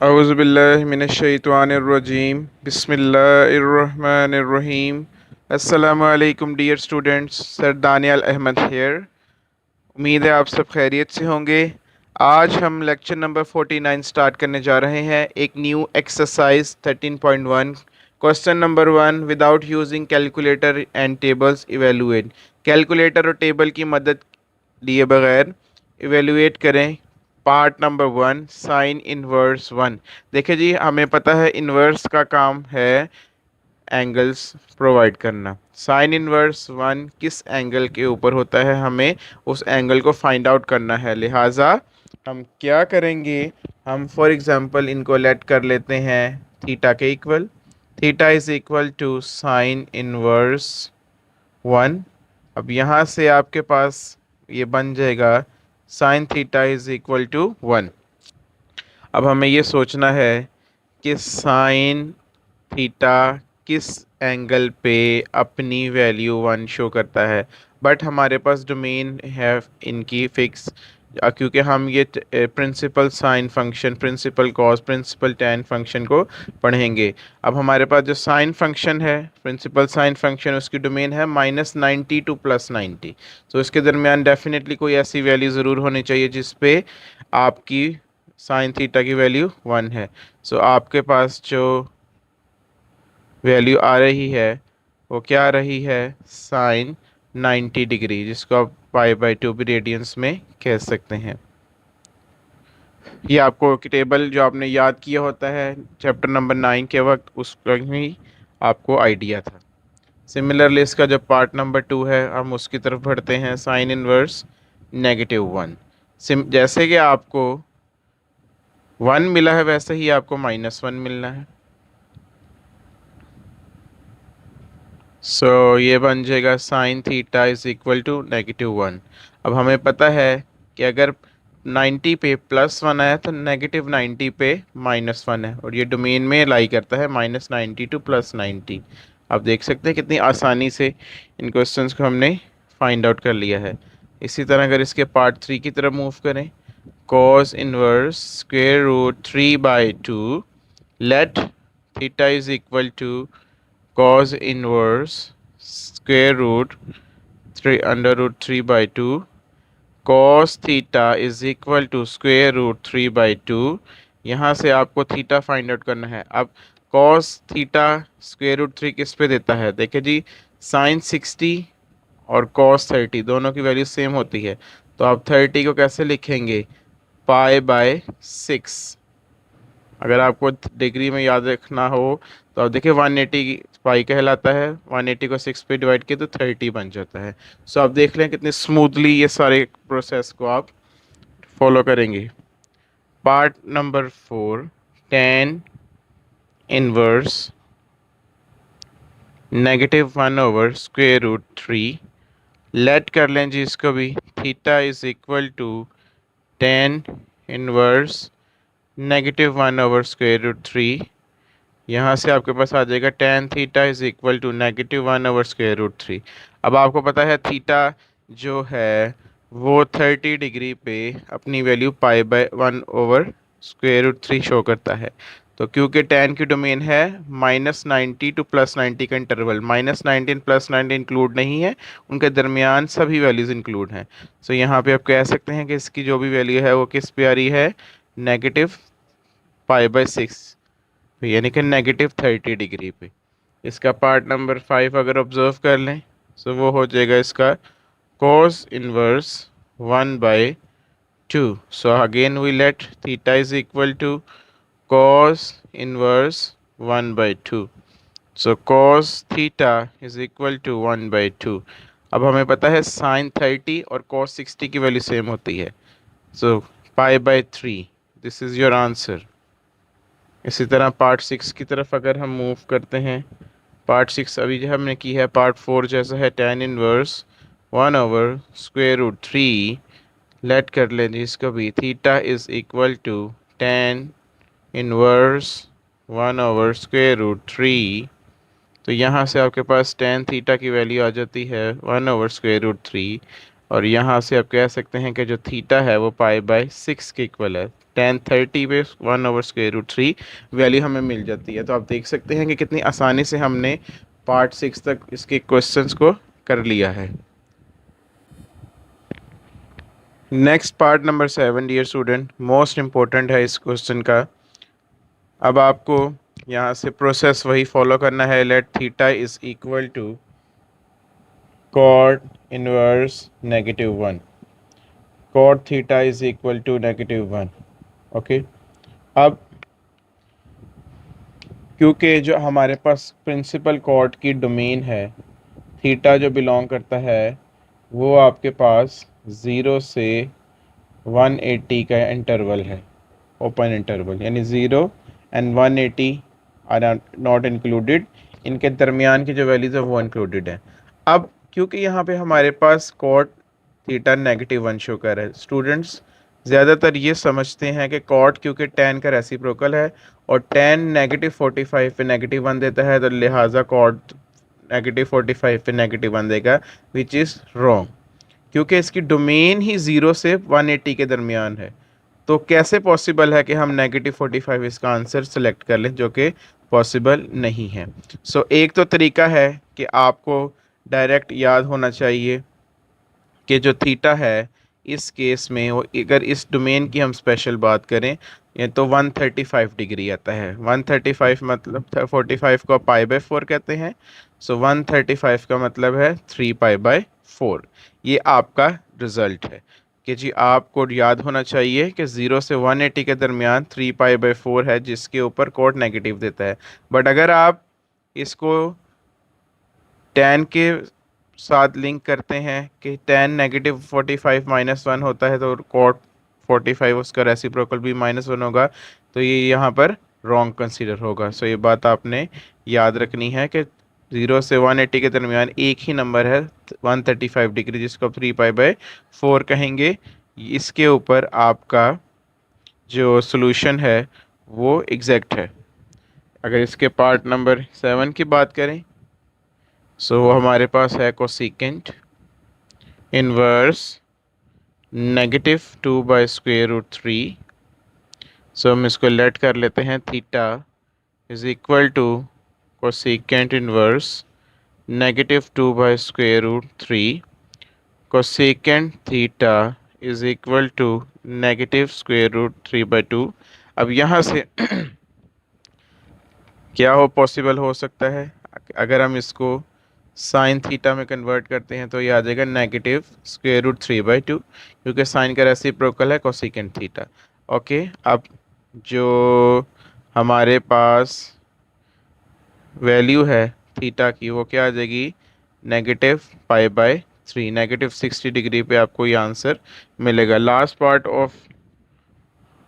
औज़ुबिल्लाहिमिनश्शैतानिर्रजीम बिस्मिल्लाहिर्रहमानिर्रहीम। अस्सलामु अलैकुम dear students, sir Daniyal Ahmad here. उम्मीद है आप सब खैरियत से होंगे। आज हम लेक्चर नंबर 49 स्टार्ट करने जा रहे हैं। एक new exercise 13.1। Question number 1, without using calculator and tables evaluate. Calculator और टेबल की मदद लिए बगैर इवेलुएट करें। Part number 1, sign inverse 1। देखिए जी, हमें पता है इनवर्स का काम है एंगल्स प्रोवाइड करना। साइन इनवर्स 1 किस एंगल के ऊपर होता है, हमें उस एंगल को फाइंड आउट करना है। लिहाजा हम क्या करेंगे, हम फॉर एग्जांपल इनको लेट कर लेते हैं थीटा के equal. Theta is equal to sine inverse 1। अब यहाँ से आपके पास ये बन जाएगा sine theta is equal to 1। अब हमें ये सोचना है कि साइन थीटा किस एंगल पे अपनी वैल्यू 1 शो करता है। बट हमारे पास डोमेन है इनकी फिक्स, क्योंकि हम ये principal sine function, principal cos, principal tan function को पढ़ेंगे। अब हमारे पास जो साइन फंक्शन है, प्रिंसिपल साइन फंक्शन, उसकी डोमेन है -90 टू +90। तो इसके दरमियान डेफिनेटली कोई ऐसी वैल्यू ज़रूर होनी चाहिए जिस पे आपकी साइन थीटा की वैल्यू 1 है। सो आपके पास जो वैल्यू आ रही है वो क्या आ रही है, साइन 90 डिग्री, जिसको आप π/2 भी रेडियंस में कह सकते हैं। ये आपको टेबल जो आपने याद किया होता है चैप्टर नंबर 9 के वक्त, उसका ही आपको आइडिया था। सिमिलरली इसका जो पार्ट नंबर 2 है, हम उसकी तरफ बढ़ते हैं। Sign inverse -1। जैसे कि आपको 1 मिला है वैसे ही आपको -1 मिलना है। सो ये बन जाएगा sine theta is equal to -1। अब हमें पता है कि अगर 90 पे +1 आया तो -90 पे -1 है, और ये डोमेन में लाई करता है -90 टू +90। आप देख सकते हैं कितनी आसानी से इन क्वेश्चंस को हमने फाइंड आउट कर लिया है। इसी तरह अगर इसके पार्ट 3 की तरफ मूव करें, cos inverse square root 3/2 let theta is equal to cos inverse square root 3/2 cos theta is equal to square root 3/2। यहाँ से आपको थीटा फाइंड आउट करना है। अब cos थीटा स्क्वेयर रूट 3 किस पे देता है, देखिए जी, साइन 60 और cos 30 दोनों की वैल्यू सेम होती है। तो आप 30 को कैसे लिखेंगे, π/6। अगर आपको डिग्री में याद रखना हो तो आप देखिए 180 पाई कहलाता है, 180 को 6 पे डिवाइड किया तो 30 बन जाता है। सो आप देख लें कितने स्मूथली ये सारे प्रोसेस को आप फॉलो करेंगे। Part number 4, tan inverse -1/√3। Let कर लें जी इसको भी। Theta is equal to tan inverse -1/√3। यहाँ से आपके पास आ जाएगा tan theta is equal to -1/√3। अब आपको पता है थीटा जो है वो 30 डिग्री पे अपनी वैल्यू π/1/√3 शो करता है। तो क्योंकि tan की डोमेन है -90 टू +90 का इंटरवल, -90 +90 इंक्लूड नहीं है, उनके दरमियान सभी वैल्यूज़ इंक्लूड हैं। सो यहाँ पे आप कह सकते हैं कि इसकी जो भी वैल्यू है वो किस पे आ रही है, -π/6, यानी कि -30 डिग्री पे। इसका पार्ट नंबर 5 अगर ऑब्जर्व कर लें तो वो हो जाएगा इसका cos inverse 1/2। So again we let theta is equal to cos inverse 1/2। So cos theta is equal to 1/2। अब हमें पता है साइन 30 और cos 60 की वैल्यू सेम होती है। सो π/3, दिस इज़ योर आंसर। इसी तरह पार्ट 6 की तरफ अगर हम मूव करते हैं, पार्ट 6 अभी जो हमने की है, पार्ट 4 जैसा है, tan इनवर्स 1/√3। लेट कर लें जी इसको भी। Theta is equal to tan inverse 1/√3। तो यहाँ से आपके पास tan थीटा की वैल्यू आ जाती है 1/√3, और यहाँ से आप कह सकते हैं कि जो थीटा है वो π/6 के इक्वल है। tan 30 पे 1/√3 वैल्यू हमें मिल जाती है। तो आप देख सकते हैं कि कितनी आसानी से हमने पार्ट 6 तक इसके क्वेश्चंस को कर लिया है। Next part number 7 dear student, most important है इस क्वेश्चन का। अब आपको यहाँ से प्रोसेस वही फॉलो करना है। Let theta is equal to cot inverse -1, cot theta is equal to -1। Okay, अब क्योंकि जो हमारे पास प्रिंसिपल कॉट की डोमेन है, थीटा जो बिलोंग करता है वो आपके पास 0 से 180 का इंटरवल है, ओपन इंटरवल, यानी 0 एंड 180 आर नॉट इंक्लूडेड, इनके दरमियान की जो वैल्यूज़ है वो इंक्लूडेड है। अब क्योंकि यहाँ पे हमारे पास कॉट थीटा -1 शो कर रहा है, स्टूडेंट्स ज़्यादातर ये समझते हैं कि कॉट क्योंकि tan का रेसिप्रोकल है और tan -45 पे -1 देता है, तो लिहाजा कॉट -45 पे -1 देगा, विच इज़ रॉन्ग, क्योंकि इसकी डोमेन ही 0 से 180 के दरमियान है। तो कैसे पॉसिबल है कि हम -45 इसका आंसर सेलेक्ट कर लें, जो कि पॉसिबल नहीं है। एक तो तरीका है कि आपको डायरेक्ट याद होना चाहिए कि जो थीटा है इस केस में, वो अगर इस डोमेन की हम स्पेशल बात करें, ये तो 135 डिग्री आता है। 135 मतलब 45 को π/4 कहते हैं। 135 का मतलब है 3π/4। ये आपका रिजल्ट है कि जी आपको याद होना चाहिए कि 0 से 180 के दरमियान 3π/4 है, जिसके ऊपर कोट नेगेटिव देता है। बट अगर आप इसको tan के साथ लिंक करते हैं कि tan -45 -1 होता है, तो cot 45 उसका रेसिप्रोकल भी -1 होगा, तो ये यहाँ पर रॉन्ग कंसीडर होगा। ये बात आपने याद रखनी है कि 0 से 180 के दरमियान एक ही नंबर है 135 डिग्री, जिसको 3π/4 कहेंगे। इसके ऊपर आपका जो सोल्यूशन है वो एग्जैक्ट है। अगर इसके पार्ट नंबर 7 की बात करें, हमारे पास है कोसिकेंट इनवर्स -2/√3। हम इसको लेट कर लेते हैं, theta is equal to cosecant inverse -2/√3, cosecant theta is equal to -√3/2। अब यहाँ से क्या पॉसिबल हो सकता है, अगर हम इसको साइन थीटा में कन्वर्ट करते हैं तो ये आ जाएगा -√3/2, क्योंकि साइन का रेसिप्रोकल है कोसिकेंट थीटा। ओके, अब जो हमारे पास वैल्यू है थीटा की वो क्या आ जाएगी, -π/3, -60 डिग्री पे आपको ये आंसर मिलेगा। Last part of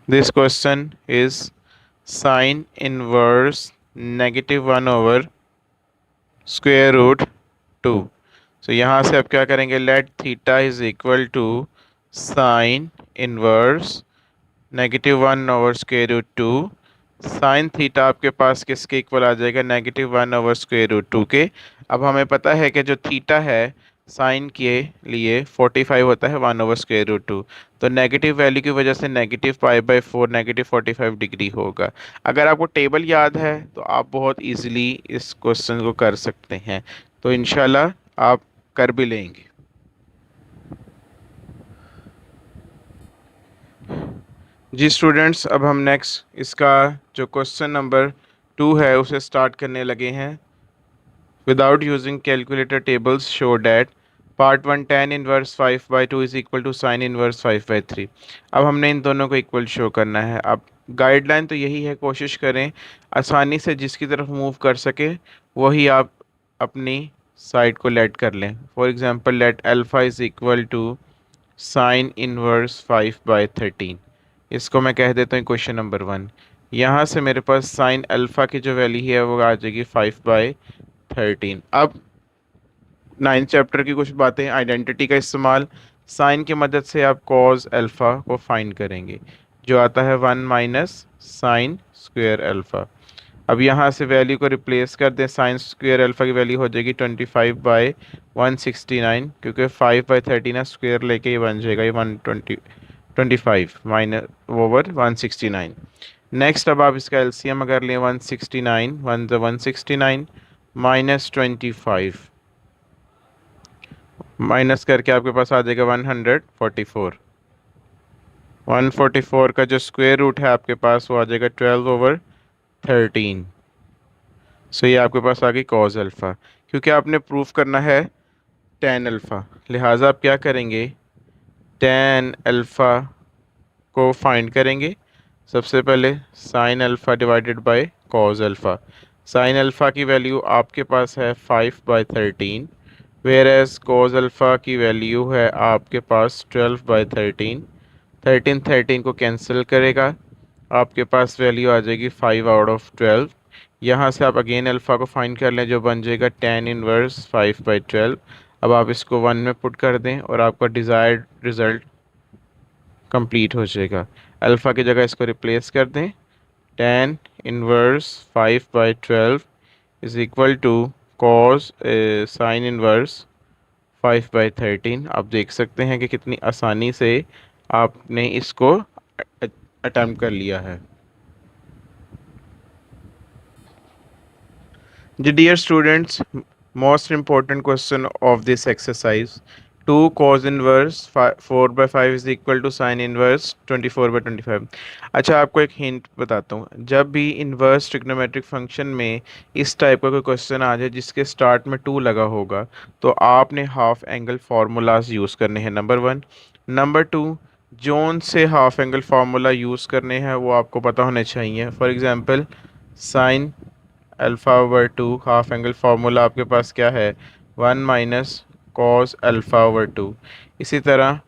this question is sine inverse -1/√2। यहाँ से आप क्या करेंगे, let theta is equal to sine inverse -1/√2। Sine theta आपके पास किसके इक्वल आ जाएगा, -1/√2 के। अब हमें पता है कि जो थीटा है साइन के लिए 45 होता है 1/√2, तो नेगेटिव वैल्यू की वजह से -π/4 -45 डिग्री होगा। अगर आपको टेबल याद है तो आप बहुत इजीली इस क्वेश्चन को कर सकते हैं, तो इंशाल्लाह आप कर भी लेंगे। जी स्टूडेंट्स, अब हम नेक्स्ट इसका जो क्वेश्चन नंबर 2 है उसे स्टार्ट करने लगे हैं। Without using calculator tables show that part 1 tan inverse 5/2 is equal to sine inverse 5/3। अब हमने इन दोनों को इक्वल शो करना है। अब गाइडलाइन तो यही है, कोशिश करें आसानी से जिसकी तरफ मूव कर सके वही आप अपनी साइड को लेट कर लें। For example let alpha is equal to sine inverse 5/13। इसको मैं कह देता हूँ क्वेश्चन नंबर 1। यहाँ से मेरे पास साइन अल्फ़ा की जो वैल्यू है वो आ जाएगी 5/13। अब 9th चैप्टर की कुछ बातें, आइडेंटिटी का इस्तेमाल, साइन की मदद से आप कॉज अल्फ़ा को फाइंड करेंगे, जो आता है 1 माइनस साइन स्क्वेयर अल्फ़ा। अब यहाँ से वैल्यू को रिप्लेस कर दें, साइन स्क्वेयर अल्फ़ा की वैल्यू हो जाएगी 25/169, क्योंकि 5/13 स्क्वेयर लेके ये बन जाएगा, ये 25 माइनस ओवर 169। नेक्स्ट अब आप इसका एलसीएम अगर लें 169, 1 169 माइनस 25 माइनस करके आपके पास आ जाएगा 144। 144 का जो स्क्वायर रूट है आपके पास वो आ जाएगा 12/13। सो ये आपके पास आ गई कॉज अल्फ़ा। क्योंकि आपने प्रूफ करना है टेन अल्फ़ा, लिहाजा आप क्या करेंगे, टेन अल्फ़ा को फाइंड करेंगे। सबसे पहले sine alpha divided by cos alpha. Sine alpha की वैल्यू आपके पास है 5/13, वेयर एज कॉज अल्फ़ा की वैल्यू है आपके पास 12/13। 13 को कैंसिल करेगा, आपके पास वैल्यू आ जाएगी 5/12। यहाँ से आप अगेन अल्फ़ा को फाइंड कर लें, जो बन जाएगा tan इनवर्स 5/12। अब आप इसको 1 में पुट कर दें और आपका डिज़ायर्ड रिज़ल्ट कंप्लीट हो जाएगा। अल्फ़ा की जगह इसको रिप्लेस कर दें, tan inverse 5/12 is equal to cos sine inverse 5/13। आप देख सकते हैं कि कितनी आसानी से आपने इसको अटैम्प्ट कर लिया है। The dear students, most important question of this exercise. 2 cos inverse 4/5 is equal to sin inverse 24/25। अच्छा, आपको एक हिंट बताता हूँ। जब भी इन्वर्स ट्रिग्नोमेट्रिक फंक्शन में इस टाइप का कोई क्वेश्चन आ जाए जिसके स्टार्ट में 2 लगा होगा, तो आपने हाफ एंगल फार्मूलाज यूज़ करने हैं, नंबर 1। नंबर 2, जोन से हाफ एंगल फार्मूला यूज़ करने हैं वो आपको पता होने चाहिए। फॉर एग्जांपल साइन अल्फ़ा/2 हाफ एंगल फार्मूला आपके पास क्या है, 1 माइनस कॉस अल्फ़ा/2। इसी तरह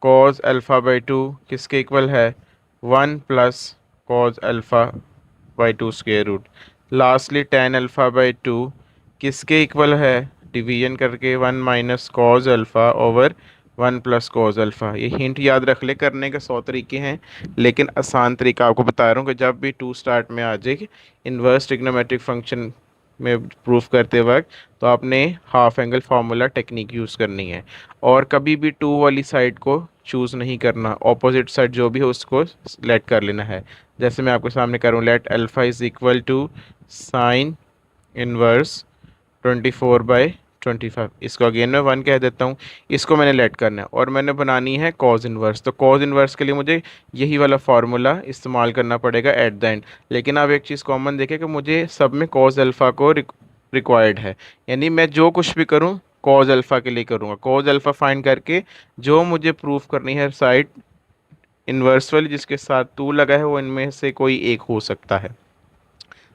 कॉस अल्फ़ा/2 किसके इक्वल है, 1 प्लस कॉस अल्फ़ा/2 स्क्वायर रूट। लास्टली टेन अल्फ़ा/2 किसके इक्वल है, डिवीजन करके 1 minus cos alpha over 1 plus cos alpha. ये हिंट याद रख ले, करने के 100 तरीके हैं, लेकिन आसान तरीका आपको बता रहा हूँ कि जब भी 2 स्टार्ट में आ जाए इन्वर्स ट्रिग्नोमेट्रिक फंक्शन में प्रूफ करते वक्त, तो आपने half angle formula technique use करनी है। और कभी भी 2 वाली साइड को चूज़ नहीं करना, ऑपोजिट साइड जो भी हो उसको लेट कर लेना है। जैसे मैं आपके सामने करूँ, let alpha is equal to sine inverse 24/25। इसको अगेन मैं 1 कह देता हूँ। इसको मैंने लेट करना है और मैंने बनानी है कॉज इनवर्स। तो कॉज इनवर्स के लिए मुझे यही वाला फार्मूला इस्तेमाल करना पड़ेगा एट द एंड। लेकिन आप एक चीज़ कॉमन देखें कि मुझे सब में कॉज अल्फ़ा को रिक्वायर्ड है, यानी मैं जो कुछ भी करूँ कॉज अल्फ़ा के लिए करूँगा। कॉज अल्फ़ा फाइंड करके जो मुझे प्रूफ करनी है साइड इन्वर्स वाली जिसके साथ 2 लगा है, वो इनमें से कोई एक हो सकता है।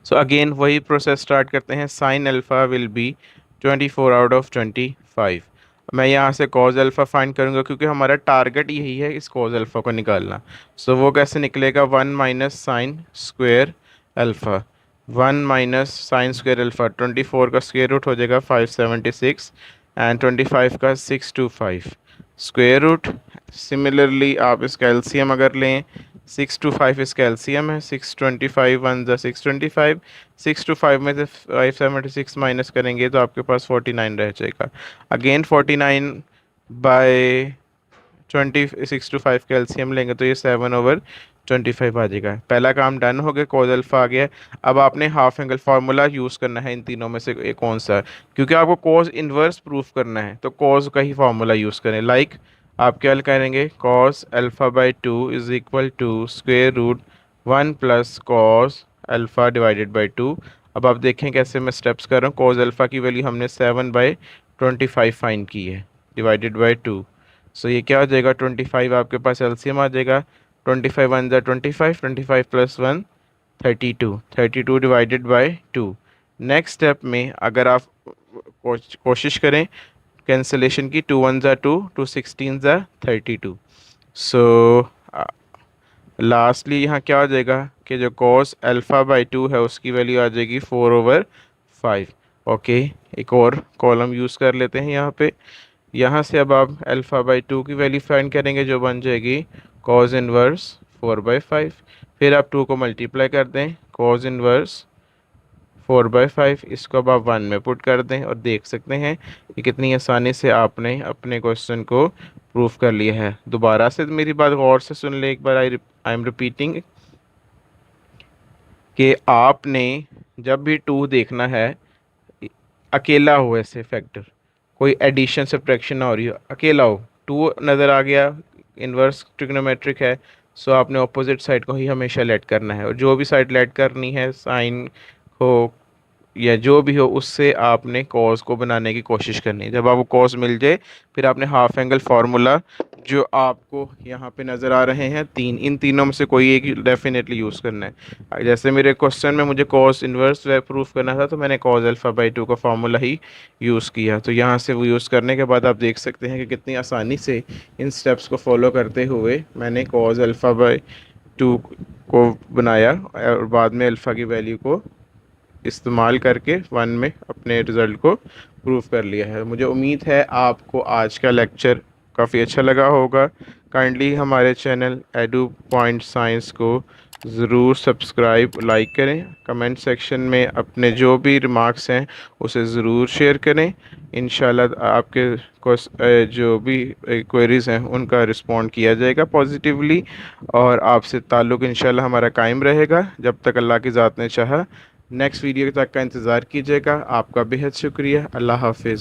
सो अगेन वही प्रोसेस स्टार्ट करते हैं। Sine alpha will be 24/25। मैं यहाँ से कॉज अल्फ़ा फाइंड करूँगा क्योंकि हमारा टारगेट यही है इस कॉज अल्फ़ा को निकालना। सो वो कैसे निकलेगा, 1 minus sine square alpha. 1 minus sine square alpha, 24 का स्क्वेयर रूट हो जाएगा 576 एंड 25 का 625 स्क्वेयर रूट। सिमिलरली आप इसका एलसीएम अगर लें, 625 इसका एलसीएम है, 625 1 ज़ा 625, 625 में से 576 माइनस करेंगे तो आपके पास 49 रह जाएगा। अगेन 49 बाय 625 का एलसीएम लेंगे तो ये 7/25 आ जाएगा। पहला काम डन हो गया, कॉज अल्फ़ा आ गया। अब आपने हाफ एंगल फार्मूला यूज़ करना है इन तीनों में से कौन सा, क्योंकि आपको कॉज इन्वर्स प्रूफ करना है तो कॉज का ही फार्मूला यूज़ करें। लाइक आप क्या करेंगे, कॉस अल्फ़ा/2 is equal to square root 1 plus cos alpha divided by 2। अब आप देखें कैसे मैं स्टेप्स कर रहा हूँ। कॉज अल्फ़ा की वैल्यू हमने 7/25 फाइंड की है डिवाइडेड बाई 2। सो ये क्या हो जाएगा, 25 आपके पास एलसीएम आ जाएगा। 25 1 ज़ा 25, 25 plus 1 32, 32 divided by 2। Next step में अगर आप कोशिश करें कैंसिलेशन की, 2 1 ज़ा 2, 2 16 ज़ा 32। सो लास्टली यहाँ क्या हो जाएगा कि जो कॉस अल्फ़ा/2 है उसकी वैल्यू आ जाएगी 4/5। ओके, एक और कॉलम यूज़ कर लेते हैं यहाँ पे। यहाँ से अब आप अल्फ़ा/2 की वैल्यू फाइंड करेंगे जो बन जाएगी कॉज इनवर्स 4/5। फिर आप 2 को मल्टीप्लाई कर दें, कॉज इनवर्स 4/5, इसको अब आप 1 में पुट कर दें और देख सकते हैं कि कितनी आसानी से आपने अपने क्वेश्चन को प्रूफ कर लिया है। दोबारा से मेरी बात गौर से सुन ले एक बार, आई एम रिपीटिंग कि आपने जब भी 2 देखना है अकेला हो, ऐसे फैक्टर कोई एडिशन सब्ट्रैक्शन ना हो रही हो, अकेला हो, 2 नज़र आ गया, इन्वर्स ट्रिग्नोमेट्रिक है, सो आपने ऑपोजिट साइड को ही हमेशा लेट करना है, और जो भी साइड लेट करनी है, साइन हो या जो भी हो, उससे आपने कॉस को बनाने की कोशिश करनी है। जब आपको कॉस मिल जाए, फिर आपने हाफ एंगल फार्मूला जो आपको यहाँ पे नज़र आ रहे हैं तीन, इन तीनों में से कोई एक डेफिनेटली यूज़ करना है। जैसे मेरे क्वेश्चन में मुझे कॉस इन्वर्स प्रूफ करना था, तो मैंने कॉस अल्फ़ा/2 का फार्मूला ही यूज़ किया। तो यहाँ से वो यूज़ करने के बाद आप देख सकते हैं कि कितनी आसानी से इन स्टेप्स को फॉलो करते हुए मैंने कॉस अल्फ़ा/2 को बनाया और बाद में अल्फ़ा की वैल्यू को इस्तेमाल करके 1 में अपने रिज़ल्ट को प्रूव कर लिया है। मुझे उम्मीद है आपको आज का लेक्चर काफ़ी अच्छा लगा होगा। काइंडली हमारे चैनल एडू पॉइंट साइंस को ज़रूर सब्सक्राइब, लाइक करें। कमेंट सेक्शन में अपने जो भी रिमार्क्स हैं उसे ज़रूर शेयर करें। इंशाल्लाह आपके जो भी क्वेरीज़ हैं उनका रिस्पॉन्ड किया जाएगा पॉजिटिवली, और आपसे ताल्लुक़ इंशाल्लाह हमारा कायम रहेगा जब तक अल्लाह की ज़ात ने चाहा। नेक्स्ट वीडियो तक का इंतज़ार कीजिएगा। आपका बेहद शुक्रिया। अल्लाह हाफिज़।